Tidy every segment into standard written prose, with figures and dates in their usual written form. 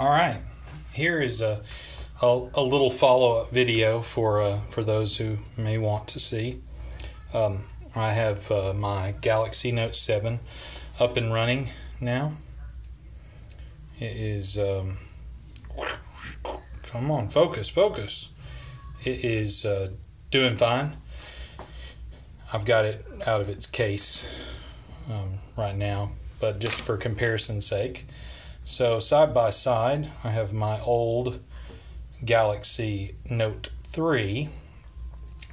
All right, here is a little follow-up video for those who may want to see. I have my Galaxy Note 7 up and running now. It is come on, focus. It is doing fine. I've got it out of its case right now, but just for comparison's sake. So side by side, I have my old Galaxy Note 3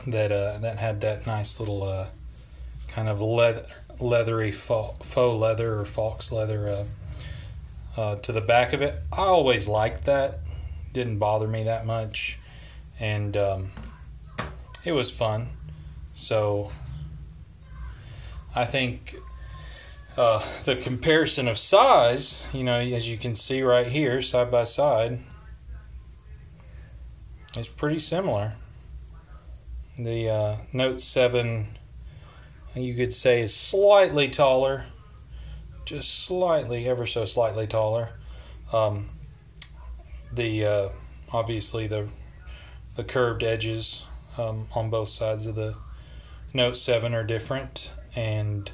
that had that nice little kind of leathery faux leather or fox leather to the back of it. I always liked that. Didn't bother me that much, and it was fun. So I think the comparison of size, as you can see right here, side by side, is pretty similar. The Note 7, you could say, is slightly taller, just slightly, ever so slightly taller. Obviously the curved edges on both sides of the Note 7 are different, and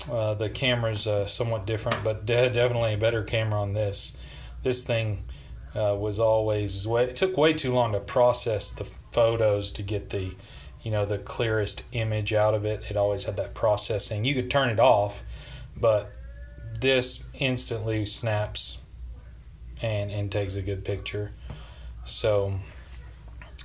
the camera's somewhat different, but definitely a better camera on this. This thing it took way too long to process the photos to get the clearest image out of it. It always had that processing. You could turn it off, but this instantly snaps and takes a good picture. So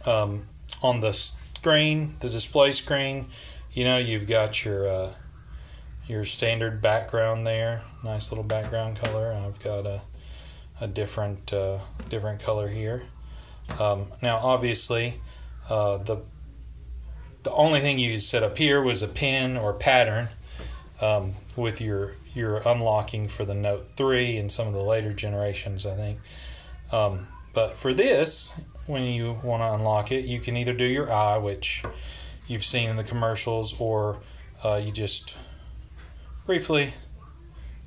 on the screen, the display screen, you've got your standard background there, nice little background color. I've got a different color here. Now obviously the only thing you could set up here was a pin or pattern with your unlocking for the Note 3 and some of the later generations, I think. But for this, when you want to unlock it, you can either do your eye, which you've seen in the commercials, or you just briefly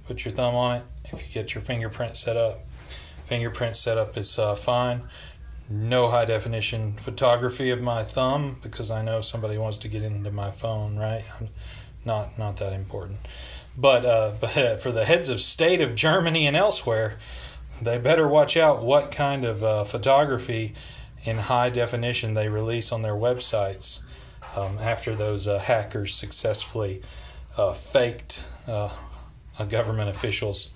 put your thumb on it. If you get your fingerprint set up is fine. No high definition photography of my thumb, because I know somebody wants to get into my phone, right? Not that important. But for the heads of state of Germany and elsewhere, they better watch out what kind of photography in high definition they release on their websites after those hackers successfully faked a government official's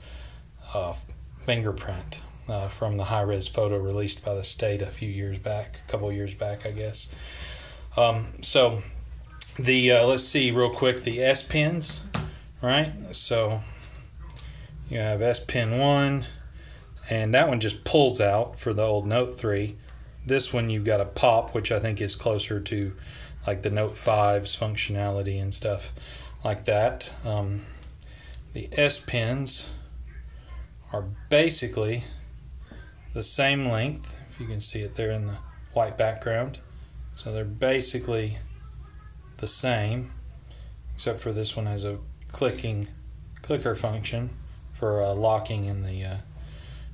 fingerprint from the high-res photo released by the state a couple years back, I guess. So let's see real quick the S pins, right? So you have S pin 1, and that one just pulls out for the old Note 3. This one you've got a pop, which I think is closer to like the Note 5's functionality and stuff like that. The S pins are basically the same length, if you can see it there in the white background. So they're basically the same, except for this one has a clicker function for locking in the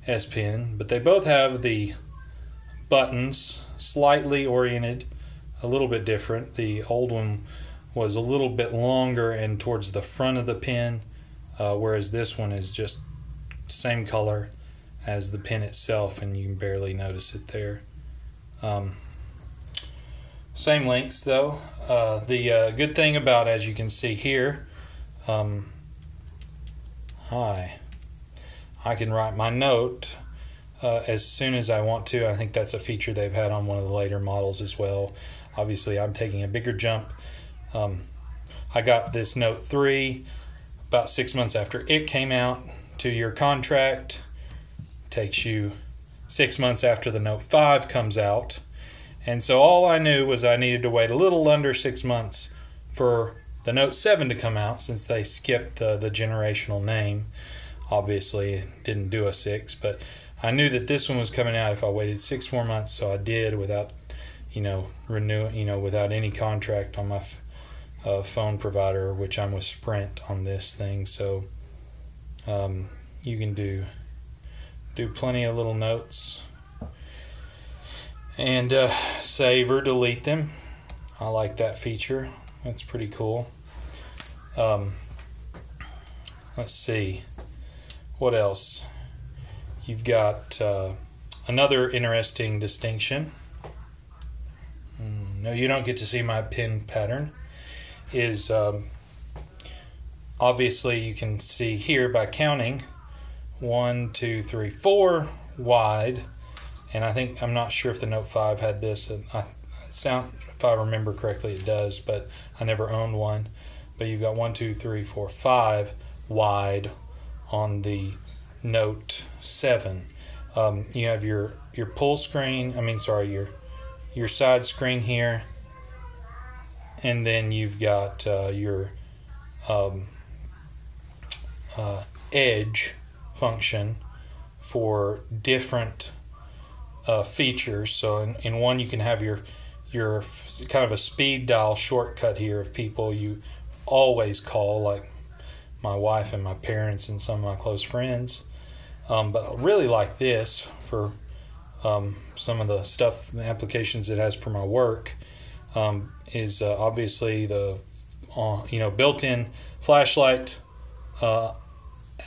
S pin. But they both have the buttons slightly oriented, a little bit different. The old one was a little bit longer and towards the front of the pin, whereas this one is just same color as the pin itself, and you can barely notice it there. Same lengths though. The good thing about, as you can see here, I can write my note as soon as I want to. I think that's a feature they've had on one of the later models as well. Obviously I'm taking a bigger jump. I got this Note 3 about 6 months after it came out. 2-year contract. Takes you 6 months after the Note 5 comes out. And so all I knew was I needed to wait a little under 6 months for the Note 7 to come out, since they skipped the generational name. Obviously it didn't do a 6, but I knew that this one was coming out if I waited 6 more months, so I did without without any contract on my phone provider, which I'm with Sprint on this thing. So you can do do plenty of little notes, and save or delete them. I like that feature. That's pretty cool. Let's see. What else? You've got another interesting distinction. No, you don't get to see my pen pattern. Is obviously you can see here by counting 1, 2, 3, 4 wide, and I'm not sure if the Note 5 had this. If I remember correctly, it does, but I never owned one. But you've got 1, 2, 3, 4, 5 wide on the Note 7. You have your pull screen. Your side screen here, and then you've got your edge function for different features. So in one you can have your kind of a speed dial shortcut here of people you always call, like my wife and my parents and some of my close friends. But I really like this for some of the stuff, the applications it has for my work. Is obviously the built-in flashlight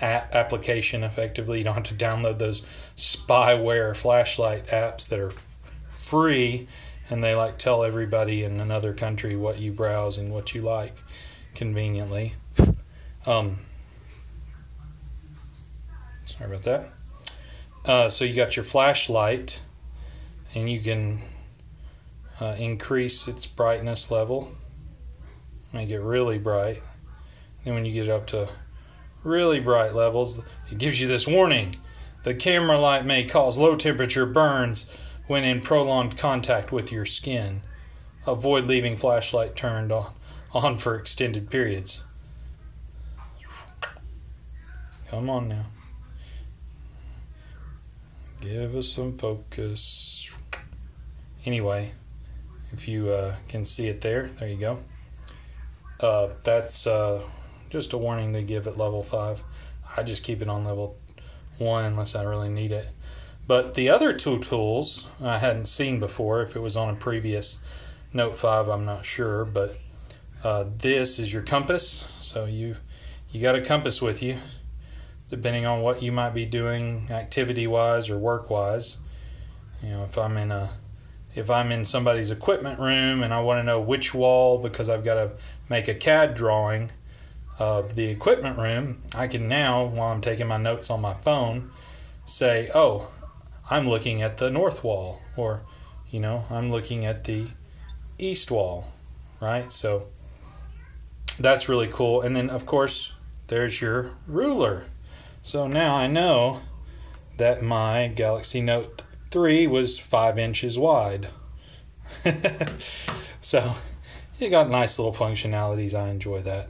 application. Effectively, you don't have to download those spyware flashlight apps that are free, and they tell everybody in another country what you browse and what you like conveniently. Sorry about that. So you got your flashlight, and you can increase its brightness level, make it really bright. Then when you get up to really bright levels, it gives you this warning: the camera light may cause low temperature burns when in prolonged contact with your skin. Avoid leaving flashlight turned on for extended periods. Come on now. Give us some focus. Anyway, if you can see it there you go. That's just a warning they give at level 5. I just keep it on level 1 unless I really need it. But the other two tools I hadn't seen before. If it was on a previous Note 5, I'm not sure. But this is your compass. So you got a compass with you, depending on what you might be doing activity-wise or work-wise. If I'm in somebody's equipment room and I want to know which wall, because I've got to make a CAD drawing of the equipment room, I can now, while I'm taking my notes on my phone, say, oh, I'm looking at the north wall, or I'm looking at the east wall, right? So that's really cool. And then of course there's your ruler. So now I know that my Galaxy Note 3 was 5 inches wide. So it got nice little functionalities. I enjoy that.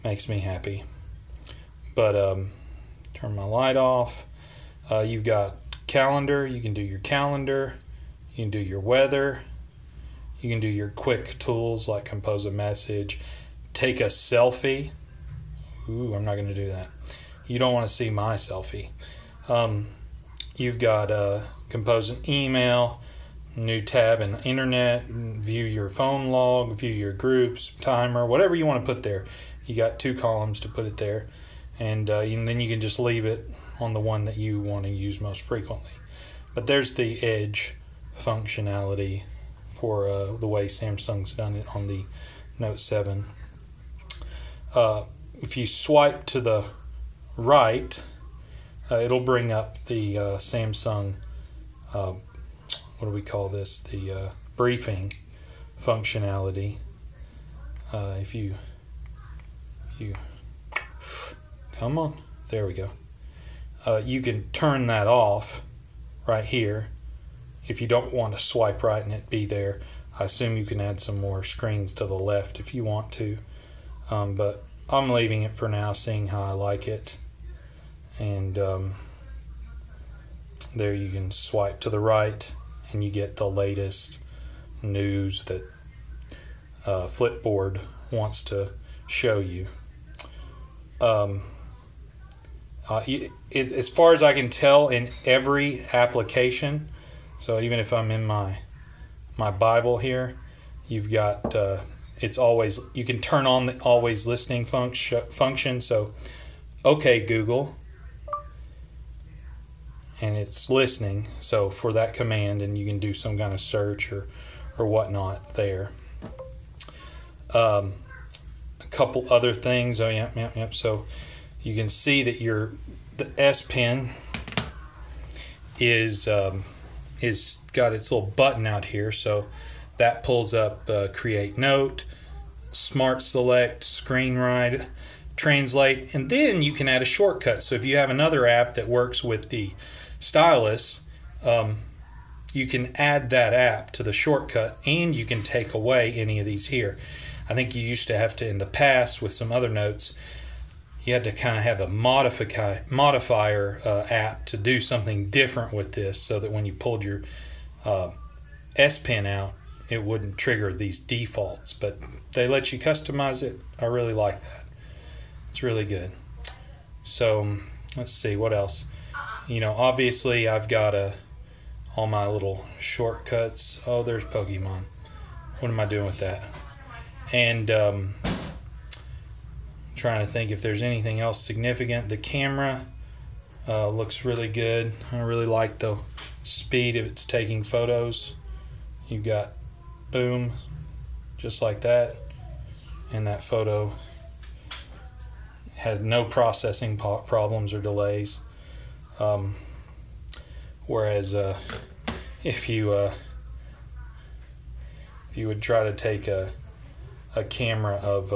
Makes me happy. But turn my light off. You've got calendar. You can do your calendar. You can do your weather. You can do your quick tools like compose a message, take a selfie. Ooh, I'm not going to do that. You don't want to see my selfie. You've got compose an email, new tab in the internet, view your phone log, view your groups, timer, whatever you want to put there. You got 2 columns to put it there, and then you can just leave it on the one that you want to use most frequently. But there's the edge functionality for the way Samsung's done it on the Note 7. If you swipe to the right, it'll bring up the Samsung, what do we call this? The briefing functionality. If you come on, there we go. You can turn that off right here if you don't want to swipe right and it be there. I assume you can add some more screens to the left if you want to, but I'm leaving it for now, seeing how I like it. And there you can swipe to the right and you get the latest news that Flipboard wants to show you. As far as I can tell, in every application, so even if I'm in my Bible here, you've got it's always, you can turn on the always listening function. So, okay, Google, and it's listening. So for that command, and you can do some kind of search or whatnot there. A couple other things. Oh, yep. So you can see that the S Pen is got its little button out here. So that pulls up Create Note, Smart Select, Screen Write, Translate, and then you can add a shortcut. So if you have another app that works with the stylus, you can add that app to the shortcut, and you can take away any of these here. I think you used to have to, in the past with some other notes, you had to kind of have a modifier app to do something different with this, so that when you pulled your S Pen out, it wouldn't trigger these defaults. But they let you customize it. I really like that. It's really good. So let's see what else. Obviously I've got all my little shortcuts. Oh, there's Pokemon. What am I doing with that? And trying to think if there's anything else significant. The camera looks really good. I really like the speed of it's taking photos. You've got boom, just like that, and that photo has no processing problems or delays. Whereas if you would try to take a camera of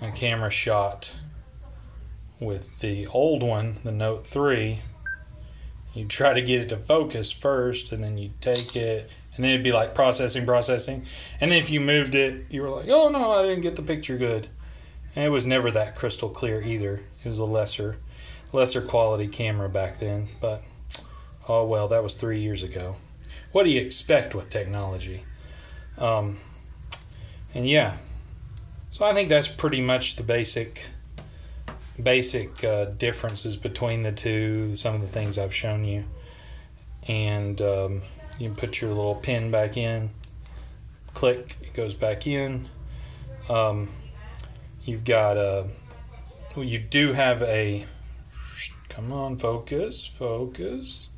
a camera shot with the old one, the Note 3, you try to get it to focus first, and then you take it, and then it'd be like processing, and then if you moved it, you were like, oh no, I didn't get the picture good. And it was never that crystal clear either. It was a lesser quality camera back then, but oh well, that was 3 years ago. What do you expect with technology? And yeah, so I think that's pretty much the basic differences between the two, some of the things I've shown you. And you can put your little pin back in, click, it goes back in. You've got you do have a, come on, focus.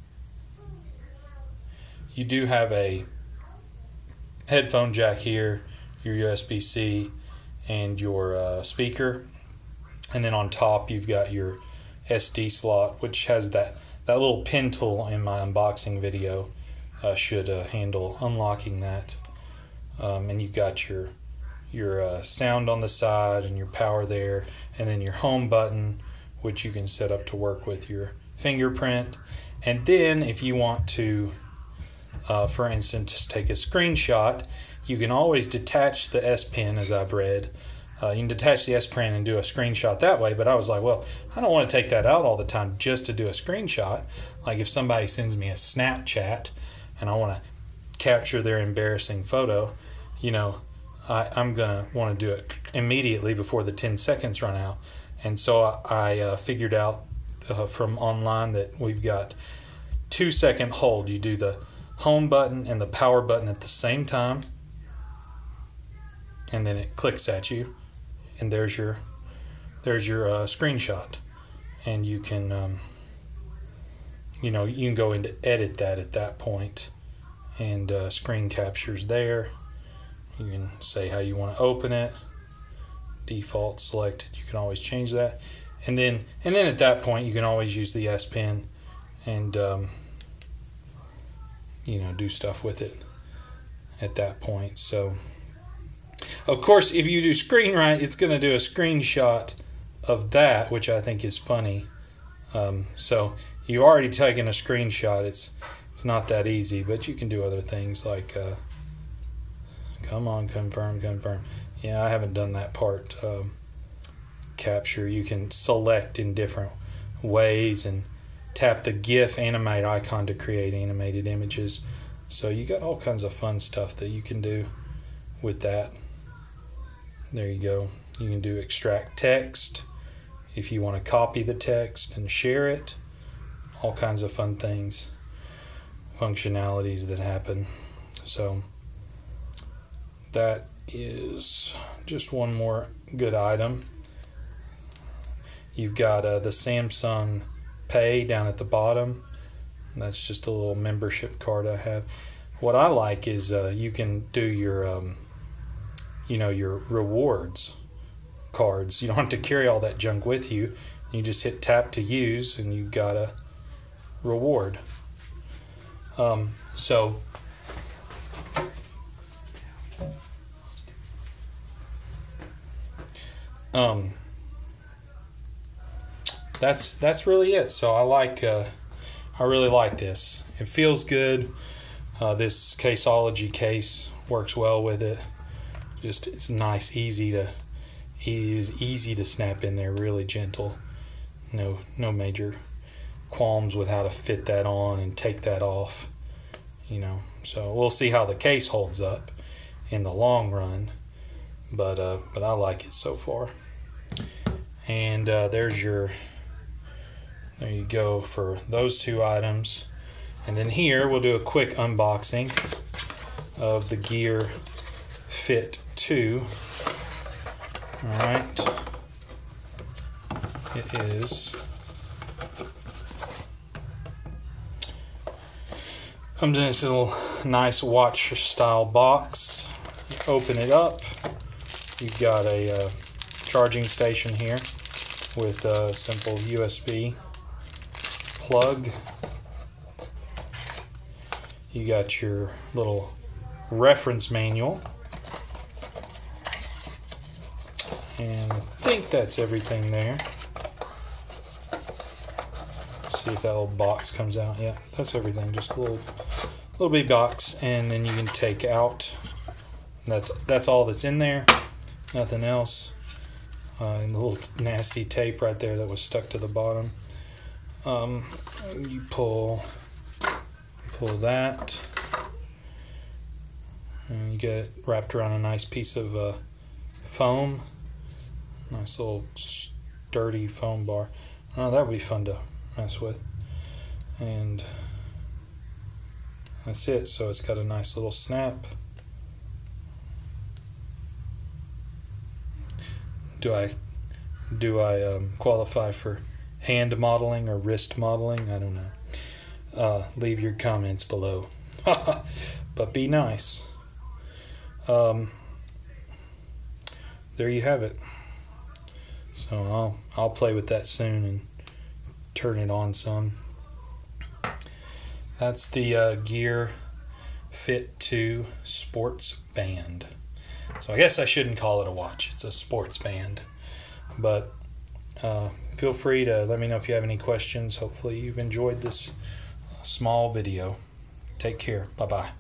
You do have a headphone jack here, your USB-C, and your speaker. And then on top you've got your SD slot, which has that little pin tool in my unboxing video should handle unlocking that. And you've got your sound on the side and your power there, and then your home button, which you can set up to work with your fingerprint. And then if you want to, for instance, take a screenshot, you can always detach the S Pen, as I've read. You can detach the S Pen and do a screenshot that way, but I was like, well, I don't want to take that out all the time just to do a screenshot. Like if somebody sends me a Snapchat and I want to capture their embarrassing photo, I'm going to want to do it immediately before the 10 seconds run out. And so I figured out from online that we've got 2-second hold. You do the home button and the power button at the same time, and then it clicks at you, and there's your screenshot. And you can you can go into edit that at that point, and screen captures there. You can say how you want to open it, default selected. You can always change that, and then at that point you can always use the S Pen and do stuff with it at that point. So of course if you do screen write, it's going to do a screenshot of that, which I think is funny. So you've already taken a screenshot. It's not that easy, but you can do other things like come on, confirm. Yeah, I haven't done that part. Capture, you can select in different ways and tap the GIF animate icon to create animated images. So you got all kinds of fun stuff that you can do with that. There you go. You can do extract text. if you want to copy the text and share it, all kinds of fun things, functionalities that happen. So that is just one more good item. You've got the Samsung Pay down at the bottom. That's just a little membership card I have. What I like is you can do your your rewards cards. You don't have to carry all that junk with you. You just hit tap to use and you've got a reward. So that's really it. So I really like this. It feels good. This Caseology case works well with it. Just it's nice, easy to snap in there, really gentle. No major qualms with how to fit that on and take that off. So we'll see how the case holds up in the long run, but I like it so far. And there you go for those two items. And then here we'll do a quick unboxing of the Gear Fit 2. Alright. It is. Comes in this little nice watch style box. You open it up. You've got a charging station here with a simple USB plug. You got your little reference manual, and I think that's everything there. See if that little box comes out. Yeah, that's everything. Just a little big box, and then you can take out. That's all that's in there. Nothing else. And the little nasty tape right there that was stuck to the bottom. You pull that, and you get it wrapped around a nice piece of foam. Nice little sturdy foam bar. Oh, that would be fun to mess with. And that's it. So it's got a nice little snap. Do I qualify for hand modeling or wrist modeling? I don't know. Leave your comments below. But be nice. There you have it. So I'll play with that soon and turn it on some. That's the Gear Fit 2 Sports Band. So I guess I shouldn't call it a watch. It's a sports band. But feel free to let me know if you have any questions. Hopefully you've enjoyed this small video. Take care. Bye-bye.